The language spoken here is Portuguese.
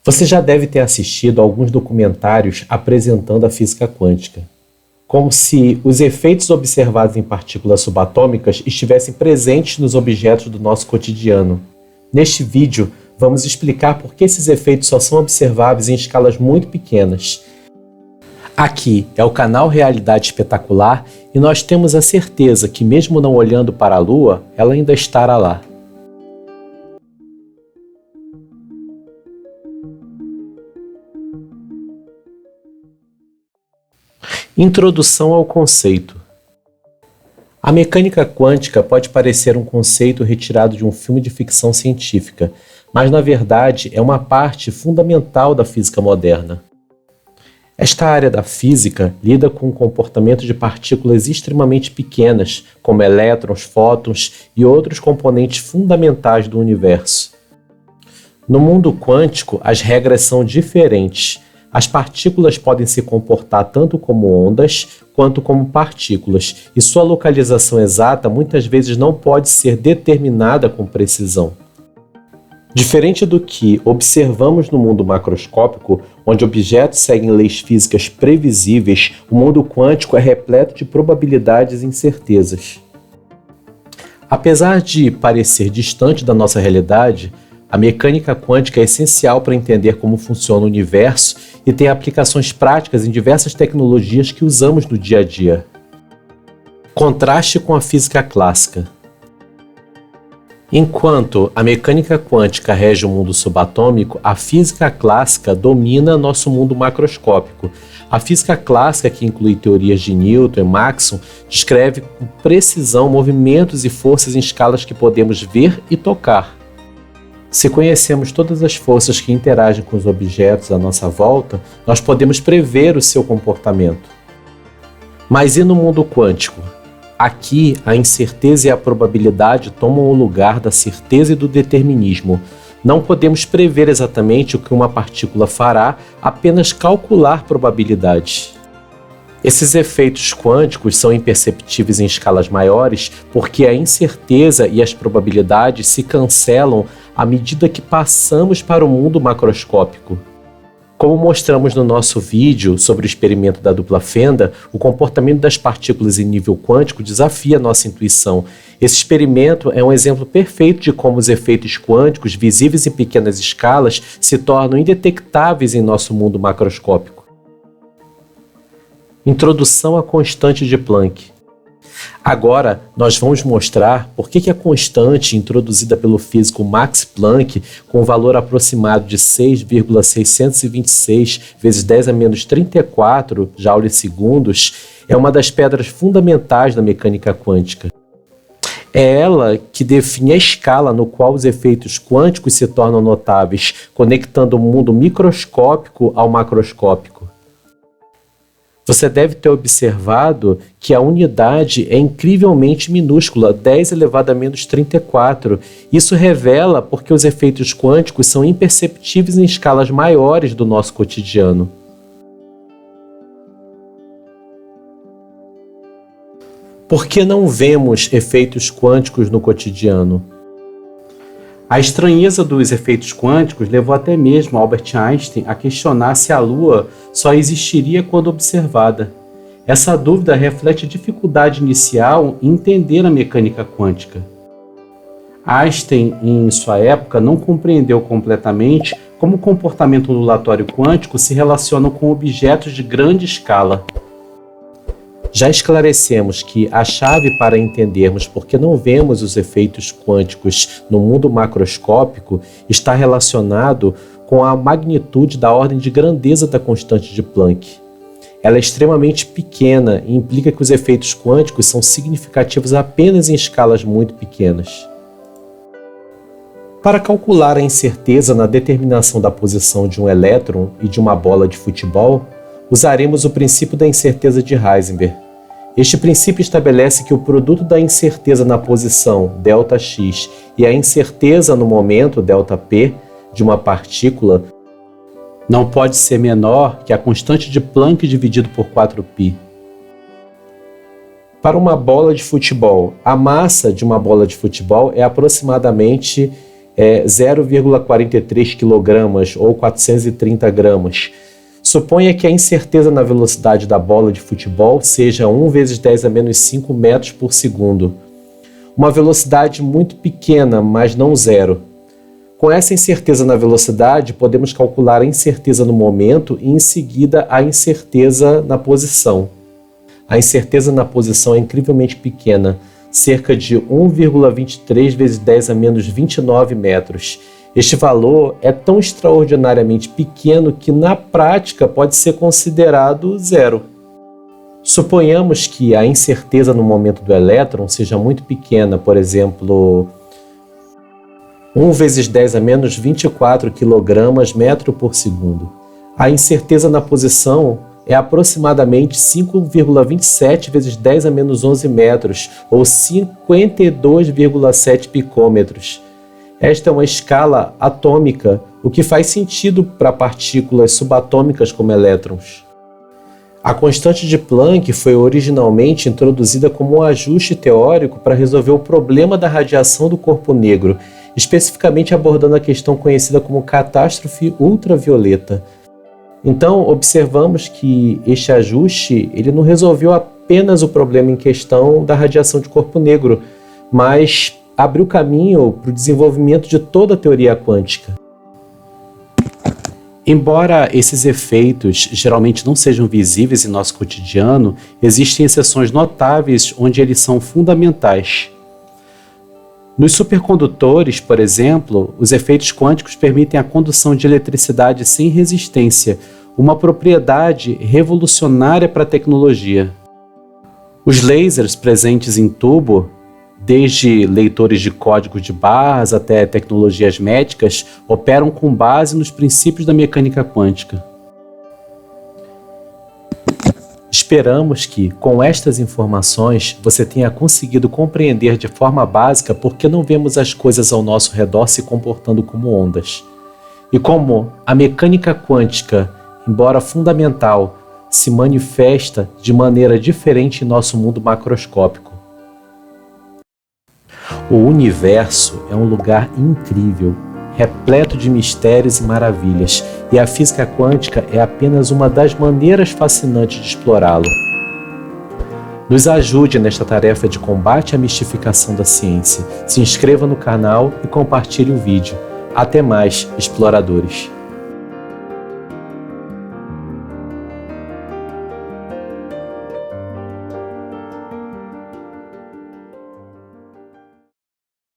Você já deve ter assistido a alguns documentários apresentando a física quântica, como se os efeitos observados em partículas subatômicas estivessem presentes nos objetos do nosso cotidiano. Neste vídeo, vamos explicar por que esses efeitos só são observáveis em escalas muito pequenas. Aqui é o canal Realidade Espetacular e nós temos a certeza que, mesmo não olhando para a Lua, ela ainda estará lá. Introdução ao conceito. A mecânica quântica pode parecer um conceito retirado de um filme de ficção científica, mas na verdade é uma parte fundamental da física moderna. Esta área da física lida com o comportamento de partículas extremamente pequenas, como elétrons, fótons e outros componentes fundamentais do universo. No mundo quântico, as regras são diferentes. As partículas podem se comportar tanto como ondas quanto como partículas, e sua localização exata muitas vezes não pode ser determinada com precisão. Diferente do que observamos no mundo macroscópico, onde objetos seguem leis físicas previsíveis, o mundo quântico é repleto de probabilidades e incertezas. Apesar de parecer distante da nossa realidade, a mecânica quântica é essencial para entender como funciona o universo e tem aplicações práticas em diversas tecnologias que usamos no dia a dia. Contraste com a física clássica. Enquanto a mecânica quântica rege o mundo subatômico, a física clássica domina nosso mundo macroscópico. A física clássica, que inclui teorias de Newton e Maxwell, descreve com precisão movimentos e forças em escalas que podemos ver e tocar. Se conhecemos todas as forças que interagem com os objetos à nossa volta, nós podemos prever o seu comportamento. Mas e no mundo quântico? Aqui, a incerteza e a probabilidade tomam o lugar da certeza e do determinismo. Não podemos prever exatamente o que uma partícula fará, apenas calcular probabilidades. Esses efeitos quânticos são imperceptíveis em escalas maiores porque a incerteza e as probabilidades se cancelam à medida que passamos para o mundo macroscópico. Como mostramos no nosso vídeo sobre o experimento da dupla fenda, o comportamento das partículas em nível quântico desafia nossa intuição. Esse experimento é um exemplo perfeito de como os efeitos quânticos, visíveis em pequenas escalas, se tornam indetectáveis em nosso mundo macroscópico. Introdução à constante de Planck. Agora, nós vamos mostrar por que a constante introduzida pelo físico Max Planck, com o valor aproximado de 6,626 vezes 10 a menos 34 joules-segundos, é uma das pedras fundamentais da mecânica quântica. É ela que define a escala no qual os efeitos quânticos se tornam notáveis, conectando o mundo microscópico ao macroscópico. Você deve ter observado que a unidade é incrivelmente minúscula, 10 elevado a menos 34. Isso revela porque os efeitos quânticos são imperceptíveis em escalas maiores do nosso cotidiano. Por que não vemos efeitos quânticos no cotidiano? A estranheza dos efeitos quânticos levou até mesmo Albert Einstein a questionar se a Lua só existiria quando observada. Essa dúvida reflete a dificuldade inicial em entender a mecânica quântica. Einstein, em sua época, não compreendeu completamente como o comportamento ondulatório quântico se relaciona com objetos de grande escala. Já esclarecemos que a chave para entendermos por que não vemos os efeitos quânticos no mundo macroscópico está relacionado com a magnitude da ordem de grandeza da constante de Planck. Ela é extremamente pequena e implica que os efeitos quânticos são significativos apenas em escalas muito pequenas. Para calcular a incerteza na determinação da posição de um elétron e de uma bola de futebol, usaremos o princípio da incerteza de Heisenberg. Este princípio estabelece que o produto da incerteza na posição ΔX e a incerteza no momento ΔP de uma partícula não pode ser menor que a constante de Planck dividido por 4π. Para uma bola de futebol, a massa de uma bola de futebol é aproximadamente 0,43 kg ou 430 gramas. Suponha que a incerteza na velocidade da bola de futebol seja 1 vezes 10 a menos 5 metros por segundo. Uma velocidade muito pequena, mas não zero. Com essa incerteza na velocidade, podemos calcular a incerteza no momento e, em seguida, a incerteza na posição. A incerteza na posição é incrivelmente pequena, cerca de 1,23 vezes 10 a menos 29 metros. Este valor é tão extraordinariamente pequeno que, na prática, pode ser considerado zero. Suponhamos que a incerteza no momento do elétron seja muito pequena, por exemplo, 1 vezes 10 a menos 24 kg metro por segundo. A incerteza na posição é aproximadamente 5,27 vezes 10 a menos 11 metros, ou 52,7 picômetros. Esta é uma escala atômica, o que faz sentido para partículas subatômicas como elétrons. A constante de Planck foi originalmente introduzida como um ajuste teórico para resolver o problema da radiação do corpo negro, especificamente abordando a questão conhecida como catástrofe ultravioleta. Então, observamos que este ajuste ele não resolveu apenas o problema em questão da radiação de corpo negro, mas abriu caminho para o desenvolvimento de toda a teoria quântica. Embora esses efeitos geralmente não sejam visíveis em nosso cotidiano, existem exceções notáveis onde eles são fundamentais. Nos supercondutores, por exemplo, os efeitos quânticos permitem a condução de eletricidade sem resistência, uma propriedade revolucionária para a tecnologia. Os lasers presentes em tubo, desde leitores de código de barras até tecnologias médicas, operam com base nos princípios da mecânica quântica. Esperamos que, com estas informações, você tenha conseguido compreender de forma básica por que não vemos as coisas ao nosso redor se comportando como ondas. E como a mecânica quântica, embora fundamental, se manifesta de maneira diferente em nosso mundo macroscópico. O universo é um lugar incrível, repleto de mistérios e maravilhas, e a física quântica é apenas uma das maneiras fascinantes de explorá-lo. Nos ajude nesta tarefa de combate à mistificação da ciência. Se inscreva no canal e compartilhe o vídeo. Até mais, exploradores!